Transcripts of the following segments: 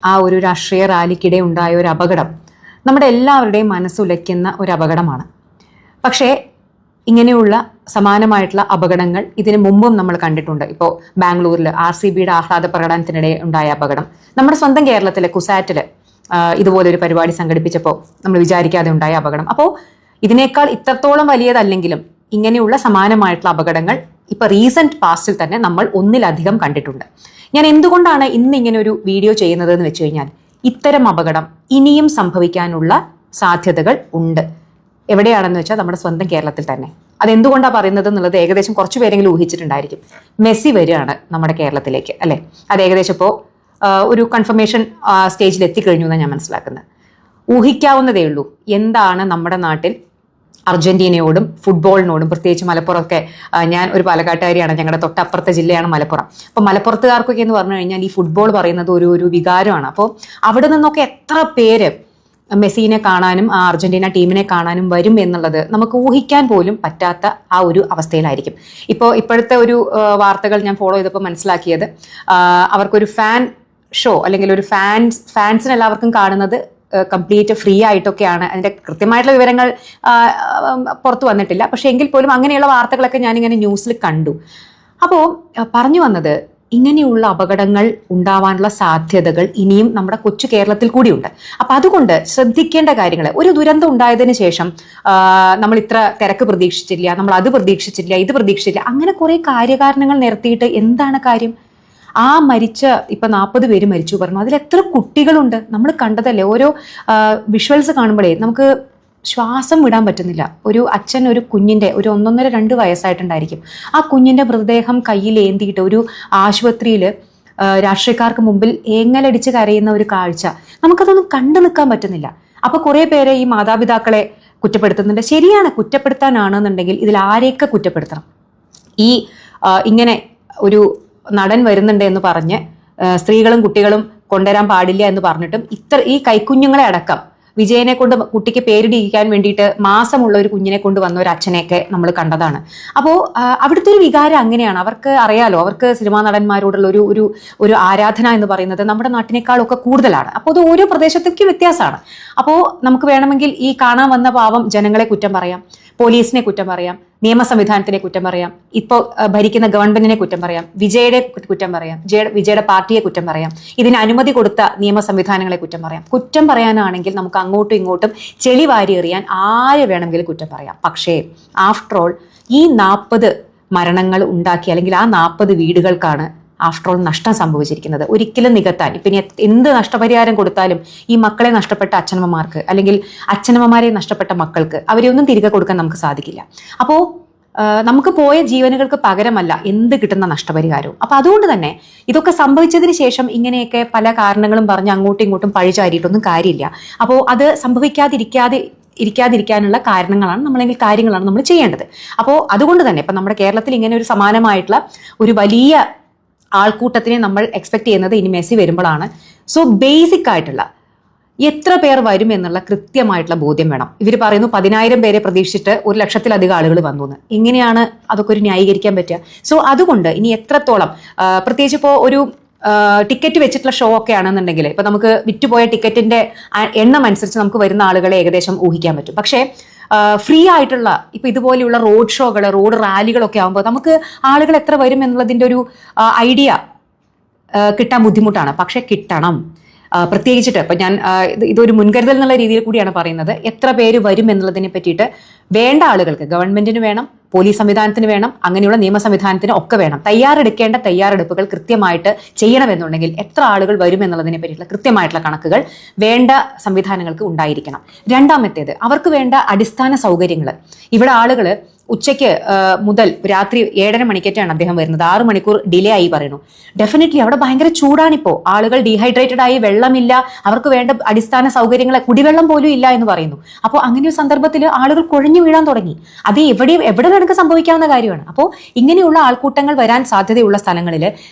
ആ ഒരു രാഷ്ട്രീയ റാലിക്കിടെ ഉണ്ടായ ഒരു അപകടം നമ്മുടെ എല്ലാവരുടെയും മനസ്സുലയ്ക്കുന്ന ഒരു അപകടമാണ്. പക്ഷേ ഇങ്ങനെയുള്ള സമാനമായിട്ടുള്ള അപകടങ്ങൾ ഇതിനു മുമ്പും നമ്മൾ കണ്ടിട്ടുണ്ട്. ഇപ്പോൾ ബാംഗ്ലൂരിൽ RCBയുടെ ആഹ്ലാദ പ്രകടനത്തിനിടെ ഉണ്ടായ അപകടം, നമ്മുടെ സ്വന്തം കേരളത്തിലെ കുസാറ്റില് ഇതുപോലൊരു പരിപാടി സംഘടിപ്പിച്ചപ്പോൾ നമ്മൾ വിചാരിക്കാതെ ഉണ്ടായ അപകടം. അപ്പോൾ ഇതിനേക്കാൾ ഇത്രത്തോളം വലിയതല്ലെങ്കിലും ഇങ്ങനെയുള്ള സമാനമായിട്ടുള്ള അപകടങ്ങൾ ഇപ്പൊ റീസെന്റ് പാസ്റ്റിൽ തന്നെ നമ്മൾ ഒന്നിലധികം കണ്ടിട്ടുണ്ട്. ഞാൻ എന്തുകൊണ്ടാണ് ഇന്ന് ഇങ്ങനെ ഒരു വീഡിയോ ചെയ്യുന്നത് എന്ന് വെച്ച് കഴിഞ്ഞാൽ, ഇത്തരം അപകടം ഇനിയും സംഭവിക്കാനുള്ള സാധ്യതകൾ ഉണ്ട്. എവിടെയാണെന്ന് വെച്ചാൽ നമ്മുടെ സ്വന്തം കേരളത്തിൽ തന്നെ. അതെന്തുകൊണ്ടാണ് പറയുന്നത് എന്നുള്ളത് ഏകദേശം കുറച്ചു പേരെങ്കിലും ഊഹിച്ചിട്ടുണ്ടായിരിക്കും. മെസ്സി വരികയാണ് നമ്മുടെ കേരളത്തിലേക്ക്, അല്ലെ? അത് ഏകദേശം ഇപ്പോൾ ഒരു കൺഫർമേഷൻ സ്റ്റേജിൽ എത്തിക്കഴിഞ്ഞു എന്നാണ് ഞാൻ മനസ്സിലാക്കുന്നത്. ഊഹിക്കാവുന്നതേ ഉള്ളൂ എന്താണ് നമ്മുടെ നാട്ടിൽ അർജന്റീനയോടും ഫുട്ബോളിനോടും, പ്രത്യേകിച്ച് മലപ്പുറമൊക്കെ. ഞാൻ ഒരു പാലക്കാട്ടുകാരിയാണ്, ഞങ്ങളുടെ തൊട്ടപ്പുറത്തെ ജില്ലയാണ് മലപ്പുറം. അപ്പോൾ മലപ്പുറത്തുകാർക്കൊക്കെ എന്ന് പറഞ്ഞു കഴിഞ്ഞാൽ ഈ ഫുട്ബോൾ പറയുന്നത് ഒരു വികാരമാണ്. അപ്പോൾ അവിടെ നിന്നൊക്കെ എത്ര പേര് മെസ്സിനെ കാണാനും ആ അർജന്റീന ടീമിനെ കാണാനും വരും എന്നുള്ളത് നമുക്ക് ഊഹിക്കാൻ പോലും പറ്റാത്ത ആ ഒരു അവസ്ഥയിലായിരിക്കും. ഇപ്പോഴത്തെ ഒരു വാർത്തകൾ ഞാൻ ഫോളോ ചെയ്തപ്പോൾ മനസ്സിലാക്കിയത്, അവർക്കൊരു ഫാൻ ഷോ അല്ലെങ്കിൽ ഒരു ഫാൻസിന് എല്ലാവർക്കും കാണുന്നത് കംപ്ലീറ്റ് ഫ്രീ ആയിട്ടൊക്കെയാണ്. അതിന്റെ കൃത്യമായിട്ടുള്ള വിവരങ്ങൾ പുറത്തു വന്നിട്ടില്ല. പക്ഷെ എങ്കിൽ പോലും അങ്ങനെയുള്ള വാർത്തകളൊക്കെ ഞാനിങ്ങനെ ന്യൂസിൽ കണ്ടു. അപ്പോൾ പറഞ്ഞു വന്നത്, ഇങ്ങനെയുള്ള അപകടങ്ങൾ ഉണ്ടാവാനുള്ള സാധ്യതകൾ ഇനിയും നമ്മുടെ കൊച്ചു കേരളത്തിൽ കൂടിയുണ്ട്. അപ്പൊ അതുകൊണ്ട് ശ്രദ്ധിക്കേണ്ട കാര്യങ്ങൾ, ഒരു ദുരന്തം ഉണ്ടായതിനു ശേഷം നമ്മൾ ഇത്ര തിരക്ക് പ്രതീക്ഷിച്ചില്ല, നമ്മൾ അത് പ്രതീക്ഷിച്ചില്ല, ഇത് പ്രതീക്ഷിച്ചില്ല, അങ്ങനെ കുറെ കാര്യകാരണങ്ങൾ നിരത്തിയിട്ട് എന്താണ് കാര്യം? ആ മരിച്ച ഇപ്പൊ 40 പേര് മരിച്ചു പറഞ്ഞു, അതിൽ എത്ര കുട്ടികളുണ്ട് നമ്മൾ കണ്ടതല്ലേ. ഓരോ വിഷ്വൽസ് കാണുമ്പോഴേ നമുക്ക് ശ്വാസം വിടാൻ പറ്റുന്നില്ല. ഒരു അച്ഛൻ ഒരു കുഞ്ഞിന്റെ ഒരു 1.5-2 വയസ്സായിട്ടുണ്ടായിരിക്കും, ആ കുഞ്ഞിന്റെ മൃതദേഹം കയ്യിൽ ഏന്തിയിട്ട് ഒരു ആശുപത്രിയിൽ രാഷ്ട്രീയക്കാർക്ക് മുമ്പിൽ ഏങ്ങലടിച്ച് കരയുന്ന ഒരു കാഴ്ച നമുക്കതൊന്നും കണ്ടു നിൽക്കാൻ പറ്റുന്നില്ല. അപ്പൊ കുറെ പേരെ ഈ മാതാപിതാക്കളെ കുറ്റപ്പെടുത്തുന്നുണ്ട്. ശരിയാണ്, കുറ്റപ്പെടുത്താനാണെന്നുണ്ടെങ്കിൽ ഇതിൽ ആരെയൊക്കെ കുറ്റപ്പെടുത്തണം? ഇങ്ങനെ ഒരു നടൻ വരുന്നുണ്ട് എന്ന് പറഞ്ഞ് സ്ത്രീകളും കുട്ടികളും കൊണ്ടുവരാൻ പാടില്ല എന്ന് പറഞ്ഞിട്ടും ഈ കൈക്കുഞ്ഞുങ്ങളെ അടക്കം വിജയനെ കൊണ്ട് കുട്ടിക്ക് പേരിടിയിക്കാൻ വേണ്ടിയിട്ട് മാസമുള്ള ഒരു കുഞ്ഞിനെ കൊണ്ട് വന്ന ഒരു അച്ഛനെയൊക്കെ നമ്മൾ കണ്ടതാണ്. അപ്പോൾ അവിടുത്തെ ഒരു വികാരം അങ്ങനെയാണ്. അവർക്ക് അറിയാലോ, അവർക്ക് സിനിമാ നടന്മാരോടുള്ള ഒരു ആരാധന എന്ന് പറയുന്നത് നമ്മുടെ നാട്ടിനേക്കാളൊക്കെ കൂടുതലാണ്. അപ്പോൾ അത് ഓരോ പ്രദേശത്തേക്ക് വ്യത്യാസമാണ്. അപ്പോൾ നമുക്ക് വേണമെങ്കിൽ ഈ കാണാൻ വന്ന പാവം ജനങ്ങളെ കുറ്റം പറയാം, പോലീസിനെ കുറ്റം പറയാം, നിയമ സംവിധാനത്തിനെ കുറ്റം പറയാം, ഇപ്പോൾ ഭരിക്കുന്ന ഗവൺമെന്റിനെ കുറ്റം പറയാം, വിജയുടെ കുറ്റം പറയാം, വിജയുടെ പാർട്ടിയെ കുറ്റം പറയാം, ഇതിന് അനുമതി കൊടുത്ത നിയമ സംവിധാനങ്ങളെ കുറ്റം പറയാം. കുറ്റം പറയാനാണെങ്കിൽ നമുക്ക് അങ്ങോട്ടും ഇങ്ങോട്ടും ചെളി വാരി എറിയാൻ ആര് വേണമെങ്കിലും കുറ്റം പറയാം. പക്ഷേ ആഫ്റ്റർ ഓൾ ഈ 40 മരണങ്ങൾ ഉണ്ടാക്കി, അല്ലെങ്കിൽ ആ 40 വീടുകൾക്കാണ് ആഫ്റ്റർ ഓൾ നഷ്ടം സംഭവിച്ചിരിക്കുന്നത്. ഒരിക്കലും നികത്താൻ ഇപ്പം ഇനി എന്ത് നഷ്ടപരിഹാരം കൊടുത്താലും ഈ മക്കളെ നഷ്ടപ്പെട്ട അച്ഛനമ്മമാർക്ക്, അല്ലെങ്കിൽ അച്ഛനമ്മമാരെ നഷ്ടപ്പെട്ട മക്കൾക്ക്, അവരെയൊന്നും തിരികെ കൊടുക്കാൻ നമുക്ക് സാധിക്കില്ല. അപ്പോൾ നമുക്ക് പോയ ജീവനുകൾക്ക് പകരമല്ല എന്ത് കിട്ടുന്ന നഷ്ടപരിഹാരവും. അപ്പൊ അതുകൊണ്ട് തന്നെ ഇതൊക്കെ സംഭവിച്ചതിന് ശേഷം ഇങ്ങനെയൊക്കെ പല കാരണങ്ങളും പറഞ്ഞ് അങ്ങോട്ടും ഇങ്ങോട്ടും പഴിചാരിയിട്ടൊന്നും കാര്യമില്ല. അപ്പോൾ അത് ഇരിക്കാതിരിക്കാനുള്ള കാര്യങ്ങളാണ് നമ്മൾ ചെയ്യേണ്ടത്. അപ്പോൾ അതുകൊണ്ട് തന്നെ ഇപ്പൊ നമ്മുടെ കേരളത്തിൽ ഇങ്ങനെ ഒരു സമാനമായിട്ടുള്ള ഒരു വലിയ ആൾക്കൂട്ടത്തിനെ നമ്മൾ എക്സ്പെക്ട് ചെയ്യുന്നത് ഇനി മെസ്സി വരുമ്പോഴാണ്. സോ ബേസിക് ആയിട്ടുള്ള എത്ര പേർ വരും എന്നുള്ള കൃത്യമായിട്ടുള്ള ബോധ്യം വേണം. ഇവർ പറയുന്നു 10,000 പേരെ പ്രതീക്ഷിച്ചിട്ട് 1,00,000-ലധികം ആളുകൾ വന്നു എന്ന്. എങ്ങനെയാണ് അതൊക്കെ ഒരു ന്യായീകരിക്കാൻ പറ്റുക? സോ അതുകൊണ്ട് ഇനി എത്രത്തോളം, പ്രത്യേകിച്ച് ഇപ്പോൾ ഒരു ടിക്കറ്റ് വെച്ചിട്ടുള്ള ഷോ ഒക്കെ ആണെന്നുണ്ടെങ്കിൽ ഇപ്പൊ നമുക്ക് വിറ്റുപോയ ടിക്കറ്റിന്റെ എണ്ണം അനുസരിച്ച് നമുക്ക് വരുന്ന ആളുകളെ ഏകദേശം ഊഹിക്കാൻ പറ്റും. പക്ഷേ ഫ്രീ ആയിട്ടുള്ള ഇപ്പൊ ഇതുപോലെയുള്ള റോഡ് ഷോകൾ, റോഡ് റാലികളൊക്കെ ആകുമ്പോൾ നമുക്ക് ആളുകൾ എത്ര വരും എന്നുള്ളതിന്റെ ഒരു ഐഡിയ കിട്ടാൻ ബുദ്ധിമുട്ടാണ്. പക്ഷെ കിട്ടണം. പ്രത്യേകിച്ചിട്ട് ഇപ്പൊ ഞാൻ ഇതൊരു മുൻകരുതൽ എന്നുള്ള രീതിയിൽ കൂടിയാണ് പറയുന്നത്. എത്ര പേര് വരും എന്നുള്ളതിനെ പറ്റിയിട്ട് വേണ്ട ആളുകൾക്ക്, ഗവൺമെന്റിന് വേണം, പോലീസ് സംവിധാനത്തിന് വേണം, അങ്ങനെയുള്ള നിയമ സംവിധാനത്തിന് ഒക്കെ വേണം. തയ്യാറെടുക്കേണ്ട തയ്യാറെടുപ്പുകൾ കൃത്യമായിട്ട് ചെയ്യണമെന്നുണ്ടെങ്കിൽ എത്ര ആളുകൾ വരും എന്നുള്ളതിനെ പറ്റിയിട്ടുള്ള കൃത്യമായിട്ടുള്ള കണക്കുകൾ വേണ്ട സംവിധാനങ്ങൾക്ക് ഉണ്ടായിരിക്കണം. രണ്ടാമത്തേത്, അവർക്ക് വേണ്ട അടിസ്ഥാന സൗകര്യങ്ങൾ. ഇവിടെ ആളുകൾ ഉച്ചയ്ക്ക് മുതൽ രാത്രി 7:30 മണിക്കേറ്റാണ് അദ്ദേഹം വരുന്നത്. 6 മണിക്കൂർ ഡിലേ ആയി പറയുന്നു. ഡെഫിനറ്റ്ലി അവിടെ ഭയങ്കര ചൂടാണിപ്പോ. ആളുകൾ ഡീഹൈഡ്രേറ്റഡ് ആയി, വെള്ളമില്ല, അവർക്ക് വേണ്ട അടിസ്ഥാന സൗകര്യങ്ങൾ, കുടിവെള്ളം പോലും ഇല്ല എന്ന് പറയുന്നു. അപ്പോൾ അങ്ങനെ ഒരു സന്ദർഭത്തിൽ ആളുകൾ കുഴഞ്ഞു വീഴാൻ തുടങ്ങി. അത് എവിടെ വേണമെങ്കിൽ സംഭവിക്കാവുന്ന കാര്യമാണ്. അപ്പോൾ ഇങ്ങനെയുള്ള ആൾക്കൂട്ടങ്ങൾ വരാൻ സാധ്യതയുള്ള സ്ഥലങ്ങളിൽ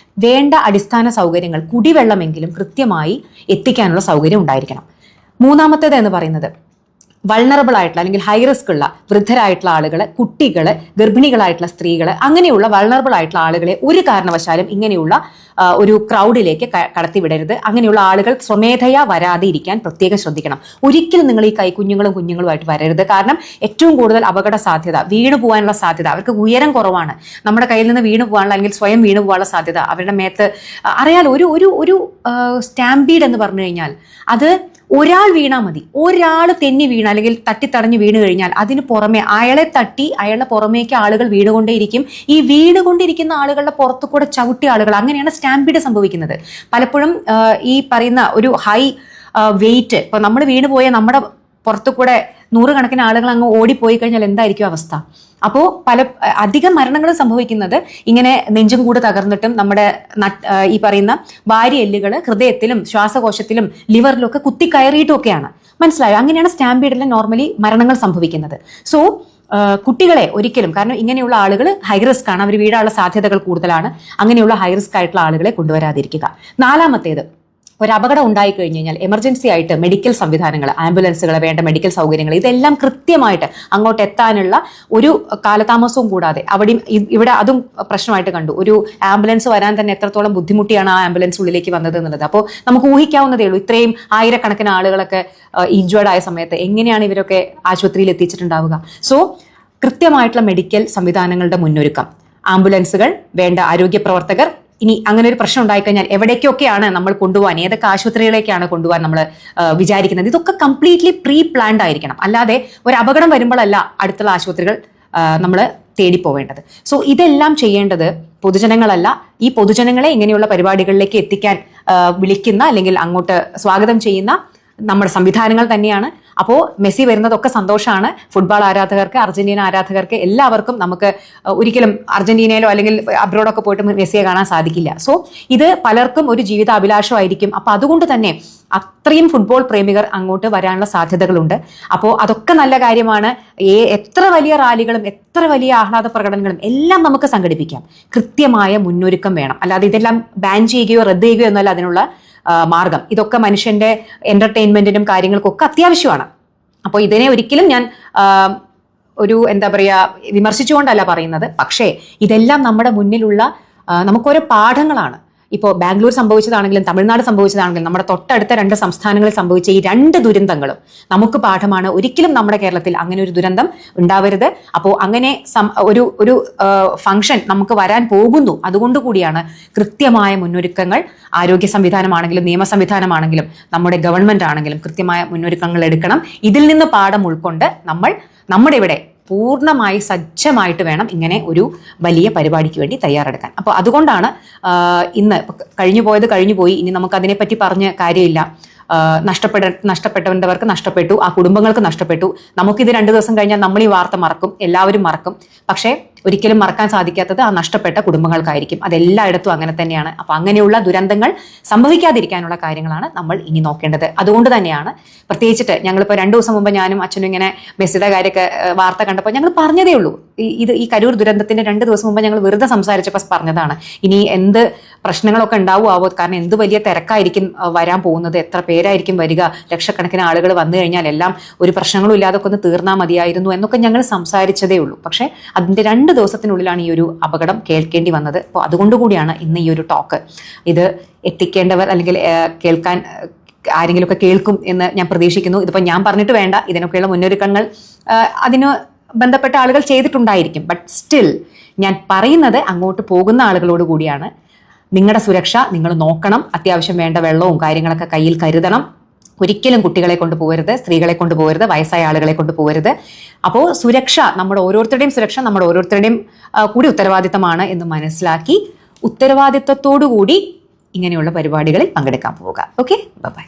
വേണ്ട അടിസ്ഥാന സൗകര്യങ്ങൾ, കുടിവെള്ളമെങ്കിലും കൃത്യമായി എത്തിക്കാനുള്ള സൗകര്യം ഉണ്ടായിരിക്കണം. മൂന്നാമത്തേത് എന്ന് പറയുന്നത്, വൾണറബിൾ ആയിട്ടുള്ള അല്ലെങ്കിൽ ഹൈ റിസ്ക് ഉള്ള വൃദ്ധരായിട്ടുള്ള ആളുകൾ, കുട്ടികൾ, ഗർഭിണികളായിട്ടുള്ള സ്ത്രീകൾ, അങ്ങനെയുള്ള വൾണറബിൾ ആയിട്ടുള്ള ആളുകളെ ഒരു കാരണവശാലും ഇങ്ങനെയുള്ള ഒരു ക്രൗഡിലേക്ക് കടത്തിവിടരുത്. അങ്ങനെയുള്ള ആളുകൾ സ്വമേധയാ വരാതെ ഇരിക്കാൻ പ്രത്യേകം ശ്രദ്ധിക്കണം. ഒരിക്കലും നിങ്ങൾ ഈ കുഞ്ഞുങ്ങളുമായിട്ട് വരരുത്. കാരണം ഏറ്റവും കൂടുതൽ അപകട സാധ്യത, വീണു പോകാനുള്ള സാധ്യത, അവർക്ക് ഉയരം കുറവാണ്, നമ്മുടെ കയ്യിൽ നിന്ന് വീണു പോകാനുള്ള അല്ലെങ്കിൽ സ്വയം വീണു പോകാനുള്ള സാധ്യത അവരുടെ മേത്ത് അറിയാലോ. ഒരു സ്റ്റാമ്പീഡ് എന്ന് പറഞ്ഞു കഴിഞ്ഞാൽ അത് ഒരാൾ വീണാൽ മതി. ഒരാൾ തെന്നി വീണ അല്ലെങ്കിൽ തട്ടിത്തടഞ്ഞ് വീണ് കഴിഞ്ഞാൽ അതിന് പുറമെ അയാളെ തട്ടി അയാളുടെ പുറമേക്ക് ആളുകൾ വീണുകൊണ്ടേയിരിക്കും. ഈ വീണുകൊണ്ടിരിക്കുന്ന ആളുകളുടെ പുറത്തു കൂടെ ചവിട്ടിയ ആളുകൾ, അങ്ങനെയാണ് സ്റ്റാമ്പീഡ് സംഭവിക്കുന്നത്. പലപ്പോഴും ഈ പറയുന്ന ഒരു ഹൈ വെയിറ്റ്, ഇപ്പൊ നമ്മൾ വീണുപോയ നമ്മുടെ പുറത്തു കൂടെ നൂറുകണക്കിന് ആളുകൾ അങ്ങ് ഓടിപ്പോയി കഴിഞ്ഞാൽ എന്തായിരിക്കും അവസ്ഥ? അപ്പോൾ അധികം മരണങ്ങൾ സംഭവിക്കുന്നത് ഇങ്ങനെ നെഞ്ചും കൂട് തകർന്നിട്ടും നമ്മുടെ ഈ പറയുന്ന വാരിയെല്ലുകൾ ഹൃദയത്തിലും ശ്വാസകോശത്തിലും ലിവറിലും ഒക്കെ കുത്തിക്കയറിയിട്ടും ഒക്കെയാണ്. മനസ്സിലായോ? അങ്ങനെയാണ് സ്റ്റാമ്പീഡിൽ നോർമലി മരണങ്ങൾ സംഭവിക്കുന്നത്. സോ കുട്ടികളെ ഒരിക്കലും, കാരണം ഇങ്ങനെയുള്ള ആളുകൾ ഹൈ റിസ്ക് ആണ്, അവർ വീഴാനുള്ള സാധ്യതകൾ കൂടുതലാണ്. അങ്ങനെയുള്ള ഹൈ റിസ്ക് ആയിട്ടുള്ള ആളുകളെ കൊണ്ടുവരാതിരിക്കുക. നാലാമത്തേത്, ഒരു അപകടം ഉണ്ടായി കഴിഞ്ഞു കഴിഞ്ഞാൽ എമർജൻസി ആയിട്ട് മെഡിക്കൽ സംവിധാനങ്ങൾ, ആംബുലൻസുകൾ, വേണ്ട മെഡിക്കൽ സൗകര്യങ്ങൾ, ഇതെല്ലാം കൃത്യമായിട്ട് അങ്ങോട്ട് എത്താനുള്ള ഒരു കാലതാമസവും കൂടാതെ, ഇവിടെ അതും പ്രശ്നമായിട്ട് കണ്ടു. ഒരു ആംബുലൻസ് വരാൻ തന്നെ എത്രത്തോളം ബുദ്ധിമുട്ടിയാണ് ആ ആംബുലൻസ് ഉള്ളിലേക്ക് വന്നത് എന്നുള്ളത്. അപ്പോൾ നമുക്ക് ഊഹിക്കാവുന്നതേ ഉള്ളൂ, ഇത്രയും ആയിരക്കണക്കിന് ആളുകളൊക്കെ ഇഞ്ചേർഡ് ആയ സമയത്ത് എങ്ങനെയാണ് ഇവരൊക്കെ ആശുപത്രിയിൽ എത്തിച്ചിട്ടുണ്ടാവുക. സോ കൃത്യമായിട്ടുള്ള മെഡിക്കൽ സംവിധാനങ്ങളുടെ മുന്നൊരുക്കം, ആംബുലൻസുകൾ, വേണ്ട ആരോഗ്യ പ്രവർത്തകർ. ഇനി അങ്ങനെ ഒരു പ്രശ്നം ഉണ്ടായിക്കഴിഞ്ഞാൽ എവിടേക്കൊക്കെയാണ് നമ്മൾ കൊണ്ടുപോകാൻ, ഏതൊക്കെ ആശുപത്രികളിലേക്കാണ് കൊണ്ടുപോകാൻ നമ്മൾ വിചാരിക്കുന്നത്, ഇതൊക്കെ കംപ്ലീറ്റ്ലി പ്രീ പ്ലാൻഡ് ആയിരിക്കണം. അല്ലാതെ ഒരു അപകടം വരുമ്പോഴല്ല അടുത്തുള്ള ആശുപത്രികൾ നമ്മൾ തേടിപ്പോവേണ്ടത്. സോ ഇതെല്ലാം ചെയ്യേണ്ടത് പൊതുജനങ്ങളല്ല, ഈ പൊതുജനങ്ങളെ ഇങ്ങനെയുള്ള പരിപാടികളിലേക്ക് എത്തിക്കാൻ വിളിക്കുന്ന അല്ലെങ്കിൽ അങ്ങോട്ട് സ്വാഗതം ചെയ്യുന്ന നമ്മുടെ സംവിധാനങ്ങൾ തന്നെയാണ്. അപ്പോൾ മെസ്സി വരുന്നതൊക്കെ സന്തോഷമാണ്. ഫുട്ബോൾ ആരാധകർക്ക്, അർജന്റീന ആരാധകർക്ക് എല്ലാവർക്കും നമുക്ക് ഒരിക്കലും അർജന്റീനയിലോ അല്ലെങ്കിൽ അബ്രോഡൊക്കെ പോയിട്ട് മെസ്സിയെ കാണാൻ സാധിക്കില്ല. സോ ഇത് പലർക്കും ഒരു ജീവിത അഭിലാഷമായിരിക്കും. അപ്പൊ അതുകൊണ്ട് തന്നെ അത്രയും ഫുട്ബോൾ പ്രേമികർ അങ്ങോട്ട് വരാനുള്ള സാധ്യതകളുണ്ട്. അപ്പോൾ അതൊക്കെ നല്ല കാര്യമാണ്. എത്ര വലിയ റാലികളും എത്ര വലിയ ആഹ്ലാദ പ്രകടനങ്ങളും എല്ലാം നമുക്ക് സംഘടിപ്പിക്കാം. കൃത്യമായ മുന്നൊരുക്കം വേണം. അല്ലാതെ ഇതെല്ലാം ബാൻ ചെയ്യുകയോ റദ്ദ് ചെയ്യുകയോ എന്നല്ല അതിനുള്ള മാർഗം. ഇതൊക്കെ മനുഷ്യന്റെ എന്റർടൈൻമെന്റിനും കാര്യങ്ങൾക്കൊക്കെ അത്യാവശ്യമാണ്. അപ്പോൾ ഇതിനെ ഒരിക്കലും ഞാൻ എന്താ പറയുക, വിമർശിച്ചുകൊണ്ടല്ല പറയുന്നത്. പക്ഷേ ഇതെല്ലാം നമ്മുടെ മുന്നിലുള്ള നമുക്കോരോ പാഠങ്ങളാണ്. ഇപ്പോൾ ബാംഗ്ലൂർ സംഭവിച്ചതാണെങ്കിലും തമിഴ്നാട് സംഭവിച്ചതാണെങ്കിലും നമ്മുടെ തൊട്ടടുത്ത 2 സംസ്ഥാനങ്ങളിൽ സംഭവിച്ച ഈ 2 ദുരന്തങ്ങളും നമുക്ക് പാഠമാണ്. ഒരിക്കലും നമ്മുടെ കേരളത്തിൽ അങ്ങനെ ഒരു ദുരന്തം ഉണ്ടാവരുത്. അപ്പോൾ അങ്ങനെ ഒരു ഫംഗ്ഷൻ നമുക്ക് വരാൻ പോകുന്നു. അതുകൊണ്ട് കൂടിയാണ് കൃത്യമായ മുന്നൊരുക്കങ്ങൾ, ആരോഗ്യ സംവിധാനമാണെങ്കിലും നിയമ സംവിധാനമാണെങ്കിലും നമ്മുടെ ഗവൺമെന്റ് ആണെങ്കിലും കൃത്യമായ മുന്നൊരുക്കങ്ങൾ എടുക്കണം. ഇതിൽ നിന്ന് പാഠം ഉൾക്കൊണ്ട് നമ്മുടെ ഇവിടെ പൂർണ്ണമായി സജ്ജമായിട്ട് വേണം ഇങ്ങനെ ഒരു വലിയ പരിപാടിക്ക് വേണ്ടി തയ്യാറെടുക്കാൻ. അപ്പോൾ അതുകൊണ്ടാണ് ഇന്ന് കഴിഞ്ഞു പോയി, ഇനി നമുക്ക് അതിനെപ്പറ്റി പറഞ്ഞ് കാര്യമില്ല. നഷ്ടപ്പെട്ടവർക്ക് നഷ്ടപ്പെട്ടു, ആ കുടുംബങ്ങൾക്ക് നഷ്ടപ്പെട്ടു. നമുക്കിത് 2 ദിവസം കഴിഞ്ഞാൽ നമ്മൾ ഈ വാർത്ത മറക്കും, എല്ലാവരും മറക്കും. പക്ഷേ ഒരിക്കലും മറക്കാൻ സാധിക്കാത്തത് ആ നഷ്ടപ്പെട്ട കുടുംബങ്ങൾക്കായിരിക്കും. അതെല്ലായിടത്തും അങ്ങനെ തന്നെയാണ്. അപ്പൊ അങ്ങനെയുള്ള ദുരന്തങ്ങൾ സംഭവിക്കാതിരിക്കാനുള്ള കാര്യങ്ങളാണ് നമ്മൾ ഇനി നോക്കേണ്ടത്. അതുകൊണ്ട് തന്നെയാണ് പ്രത്യേകിച്ചിട്ട് ഞങ്ങളിപ്പോൾ 2 ദിവസം മുമ്പ് ഞാനും അച്ഛനും ഇങ്ങനെ മെസ്സിയുടെ കാര്യമൊക്കെ വാർത്ത കണ്ടപ്പോൾ ഞങ്ങൾ പറഞ്ഞതേ ഉള്ളൂ. ഈ കരൂർ ദുരന്തത്തിന്റെ 2 ദിവസം മുമ്പ് ഞങ്ങൾ വെറുതെ സംസാരിച്ചപ്പോൾ പറഞ്ഞതാണ്, ഇനി എന്ത് പ്രശ്നങ്ങളൊക്കെ ഉണ്ടാവുമോ, കാരണം എന്ത് വലിയ തിരക്കായിരിക്കും വരാൻ പോകുന്നത്, എത്ര പേരായിരിക്കും വരിക, ലക്ഷക്കണക്കിന് ആളുകൾ വന്നു കഴിഞ്ഞാൽ എല്ലാം ഒരു പ്രശ്നങ്ങളും ഇല്ലാതൊക്കെ ഒന്ന് തീർന്നാൽ മതിയായിരുന്നു എന്നൊക്കെ ഞങ്ങൾ സംസാരിച്ചതേ ഉള്ളൂ. പക്ഷെ അതിന്റെ 2 ദിവസത്തിനുള്ളിലാണ് ഈ ഒരു അപകടം കേൾക്കേണ്ടി വന്നത്. അപ്പോൾ അതുകൊണ്ടുകൂടിയാണ് ഇന്ന് ഈ ഒരു ടോക്ക്. ഇത് എത്തിക്കേണ്ടവർ അല്ലെങ്കിൽ കേൾക്കാൻ ആരെങ്കിലുമൊക്കെ കേൾക്കും എന്ന് ഞാൻ പ്രതീക്ഷിക്കുന്നു. ഇതിപ്പോൾ ഞാൻ പറഞ്ഞിട്ട് വേണ്ട, ഇതിനൊക്കെയുള്ള മുന്നൊരുക്കങ്ങൾ അതിന് ബന്ധപ്പെട്ട ആളുകൾ ചെയ്തിട്ടുണ്ടായിരിക്കും. ബട്ട് സ്റ്റിൽ ഞാൻ പറയുന്നത് അങ്ങോട്ട് പോകുന്ന ആളുകളോട് കൂടിയാണ്. നിങ്ങളുടെ സുരക്ഷ നിങ്ങൾ നോക്കണം. അത്യാവശ്യം വേണ്ട വെള്ളവും കാര്യങ്ങളൊക്കെ കയ്യിൽ കരുതണം. ഒരിക്കലും കുട്ടികളെ കൊണ്ടുപോകരുത്, സ്ത്രീകളെ കൊണ്ടുപോകരുത്, വയസ്സായ ആളുകളെ കൊണ്ടുപോകരുത്. അപ്പോൾ സുരക്ഷ, നമ്മുടെ ഓരോരുത്തരുടെയും സുരക്ഷ നമ്മുടെ ഓരോരുത്തരുടെയും കൂടി ഉത്തരവാദിത്തമാണ് എന്ന് മനസ്സിലാക്കി ഉത്തരവാദിത്തത്തോടു കൂടി ഇങ്ങനെയുള്ള പരിപാടികളിൽ പങ്കെടുക്കാൻ പോവുക. Okay, by.